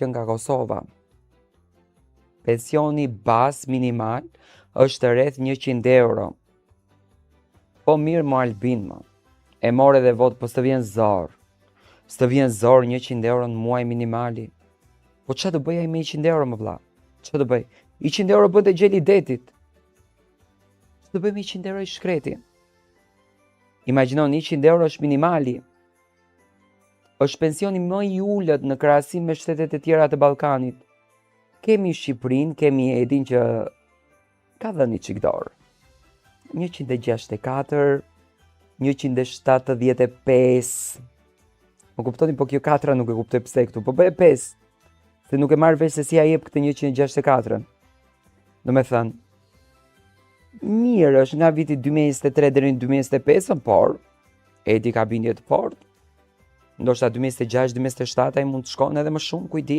që nga Kosova. Pensioni bas minimal është rreth 100 euro. Po mirë më Albin më. E more dhe vot, po s'të vjen zor. S'të vjen zor 100 euro në muaj minimali. Po ç'a do bëj ai me 100 euro më vlla? Ç'a do bëj? 100 euro bën të gjeli detit. Ç'a do bëj me 100 euro i shkreti? Imagjinon 100 euro është minimali. Është pensioni më i ulët në krahasim me shtetet e tjera të Ballkanit. Kemi Shqipërinë, kemi Edin që ka dhënë çik dorë. 164, 175. Më kuptoni, po kjo 4 nuk e kuptoj pse këtu, po bëj 5. Se nuk e marr vesh se si ja jep këtë 164. Do me thënë, mirë është nga viti 2023 deri në 2025, por Edi ka bindje të fortë. Ndoshta 2026-2027 ai mund të shkon edhe më shumë, kujdi.